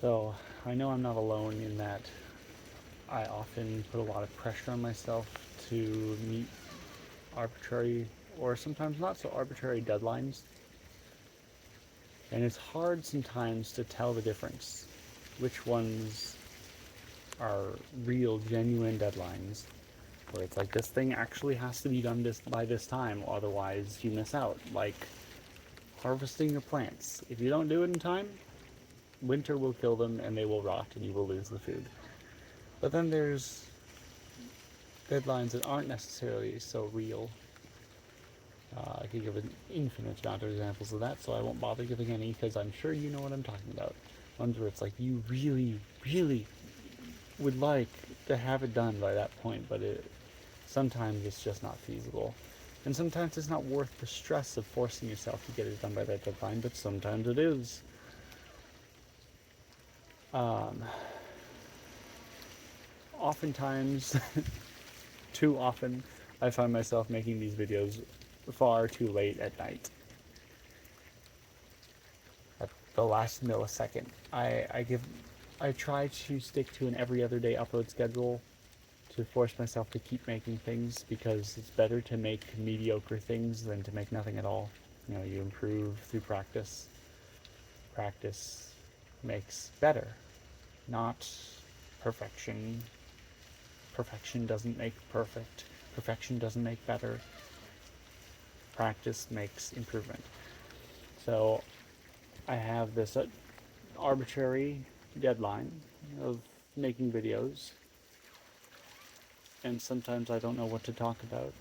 So I know I'm not alone in that I often put a lot of pressure on myself to meet arbitrary or sometimes not so arbitrary deadlines. And it's hard sometimes to tell the difference. Which ones are real, genuine deadlines, where it's like this thing actually has to be done by this time, otherwise you miss out. Like harvesting your plants. If you don't do it in time, winter will kill them and they will rot and you will lose the food. But then there's deadlines that aren't necessarily so real. I could give an infinite amount of examples of that, so I won't bother giving any because I'm sure you know what I'm talking about. Ones where it's like you really, really would like to have it done by that point, but sometimes it's just not feasible. And sometimes it's not worth the stress of forcing yourself to get it done by that deadline, but sometimes it is. Um, Oftentimes, too often, I find myself making these videos far too late at night. At the last millisecond. I try to stick to an every other day upload schedule to force myself to keep making things because it's better to make mediocre things than to make nothing at all. You know, you improve through practice. Practice makes better, not perfection. Perfection doesn't make perfect. Perfection doesn't make better. Practice makes improvement. So I have this arbitrary deadline of making videos, and sometimes I don't know what to talk about,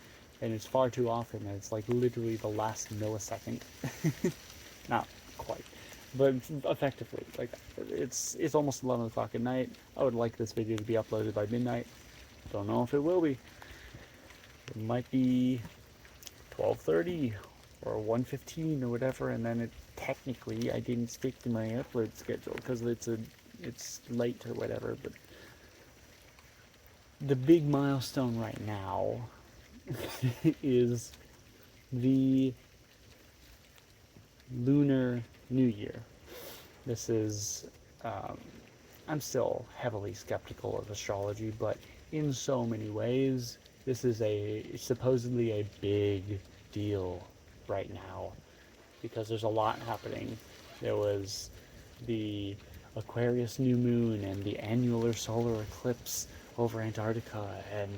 and it's far too often that it's like literally the last millisecond. Not quite, but effectively, like it's almost 11 o'clock at night. I would like this video to be uploaded by midnight. Don't know if it will be. It might be 12:30 or 1:15 or whatever, and then it technically I didn't stick to my upload schedule because it's late or whatever. But the big milestone right now is the Lunar New Year. This is I'm still heavily skeptical of astrology, but in so many ways, this is supposedly a big deal right now because there's a lot happening. There was the Aquarius new moon and the annular solar eclipse over Antarctica, and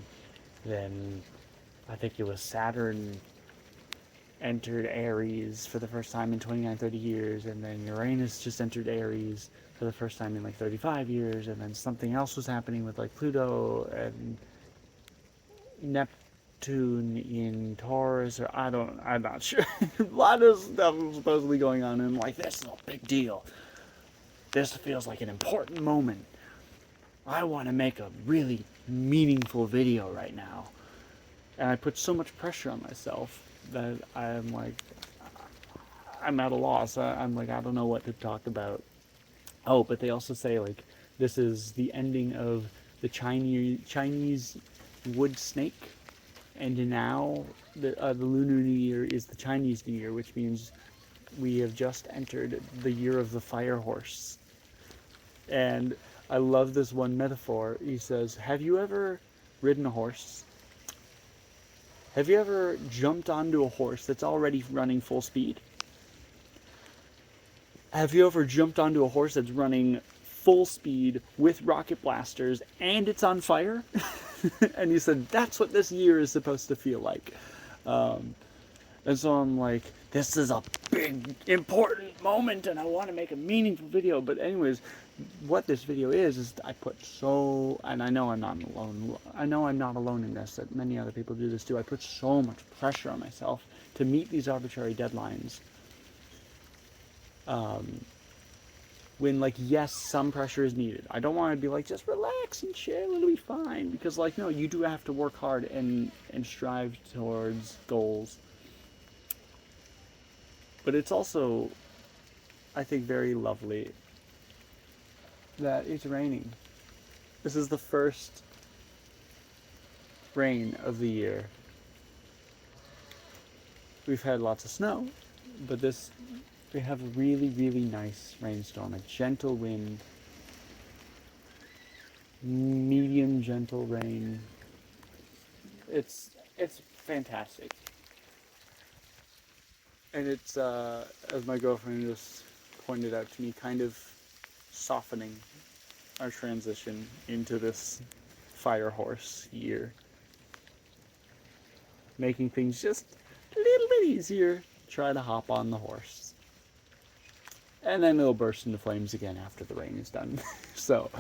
then I think it was Saturn entered Aries for the first time in 29, 30 years, and then Uranus just entered Aries for the first time in like 35 years, and then something else was happening with like Pluto and Neptune in Taurus, or I'm not sure. A lot of stuff was supposedly going on, and I'm like, this is a big deal. This feels like an important moment. I want to make a really meaningful video right now. And I put so much pressure on myself that I'm like, I'm at a loss. I'm like, I don't know what to talk about. Oh, but they also say like this is the ending of the Chinese wood snake, and now the Lunar New Year is the Chinese New Year, which means we have just entered the year of the fire horse. And I love this one metaphor. He says, "Have you ever ridden a horse? Have you ever jumped onto a horse that's already running full speed? Have you ever jumped onto a horse that's running full speed with rocket blasters and it's on fire?" And he said, that's what this year is supposed to feel like. And so I'm like, this is a big, important moment, and I want to make a meaningful video. But anyways, what this video is I put and I know I'm not alone. I know I'm not alone in this, that many other people do this too. I put so much pressure on myself to meet these arbitrary deadlines. When, like, yes, some pressure is needed. I don't want to be like, just relax and chill, it'll be fine. Because, like, no, you do have to work hard and strive towards goals. But it's also, I think, very lovely that it's raining. This is the first rain of the year. We've had lots of snow, but we have a really, really nice rainstorm, a gentle wind, medium gentle rain. It's fantastic. And it's, as my girlfriend just pointed out to me, kind of softening our transition into this fire horse year. Making things just a little bit easier to try to hop on the horse. And then it'll burst into flames again after the rain is done. So,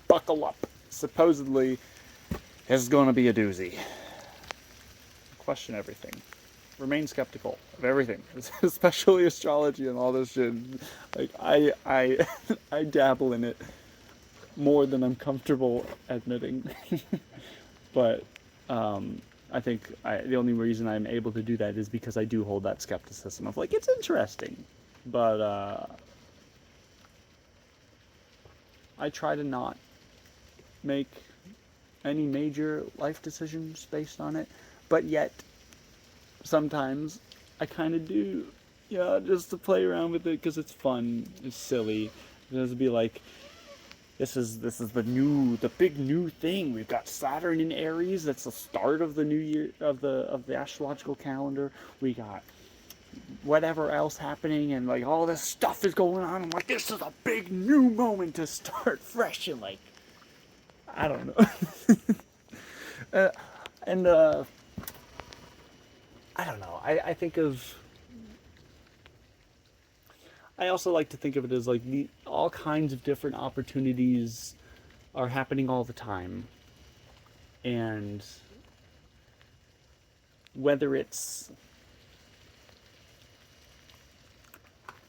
buckle up. Supposedly, it's going to be a doozy. Question everything. Remain skeptical of everything, especially astrology and all this shit. Like, I dabble in it more than I'm comfortable admitting. But I think the only reason I'm able to do that is because I do hold that skepticism of, like, it's interesting. But I try to not make any major life decisions based on it. But yet, sometimes I kind of do, yeah, just to play around with it because it's fun, it's silly. Just be like, this is the big new thing. We've got Saturn in Aries. That's the start of the new year of the astrological calendar. We got whatever else happening, and like all this stuff is going on. I'm like, this is a big new moment to start fresh, and like, I don't know. And I don't know. I think of. I also like to think of it as like all kinds of different opportunities are happening all the time, and whether it's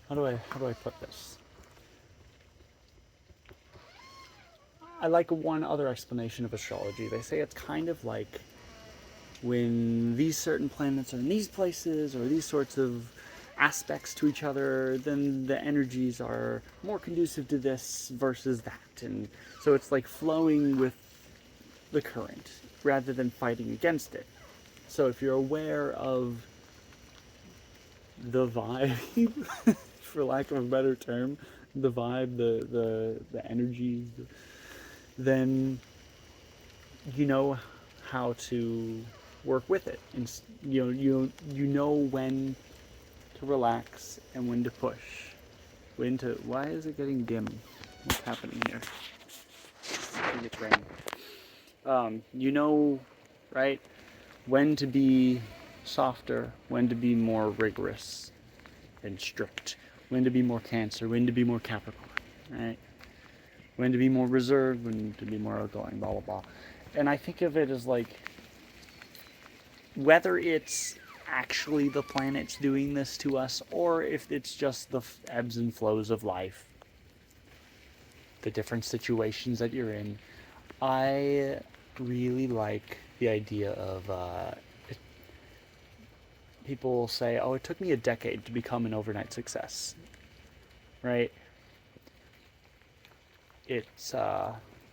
how do I put this? I like one other explanation of astrology. They say it's kind of like when these certain planets are in these places or these sorts of aspects to each other, then the energies are more conducive to this versus that. And so it's like flowing with the current rather than fighting against it. So if you're aware of the vibe, for lack of a better term, the vibe, the energy, then you know how to work with it, and you know when to relax and when to push, when to. Why is it getting dim? What's happening here? I think it's raining. You know, right? When to be softer, when to be more rigorous and strict, when to be more Cancer, when to be more Capricorn, right? When to be more reserved, when to be more outgoing, blah, blah, blah. And I think of it as like, whether it's actually the planets doing this to us, or if it's just the ebbs and flows of life, the different situations that you're in, I really like the idea of, people say, oh, it took me a decade to become an overnight success, right? It's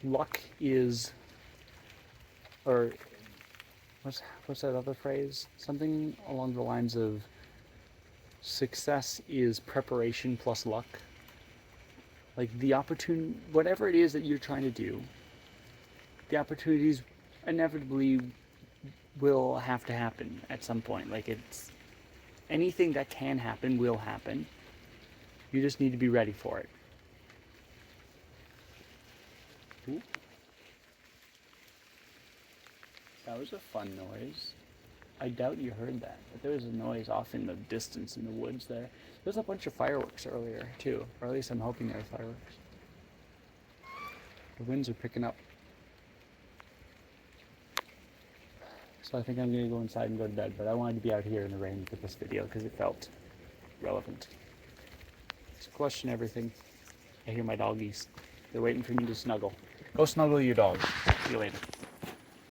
luck is, or what's that other phrase? Something along the lines of success is preparation plus luck. Like the opportunity, whatever it is that you're trying to do, the opportunities inevitably will have to happen at some point. Like, it's anything that can happen will happen. You just need to be ready for it. Ooh. That was a fun noise. I doubt you heard that, but there was a noise off in the distance in the woods there. There's a bunch of fireworks earlier, too. Or at least I'm hoping there are fireworks. The winds are picking up. So I think I'm going to go inside and go to bed, but I wanted to be out here in the rain with this video because it felt relevant. So question everything. I hear my doggies. They're waiting for me to snuggle. Go snuggle your dog. See you later.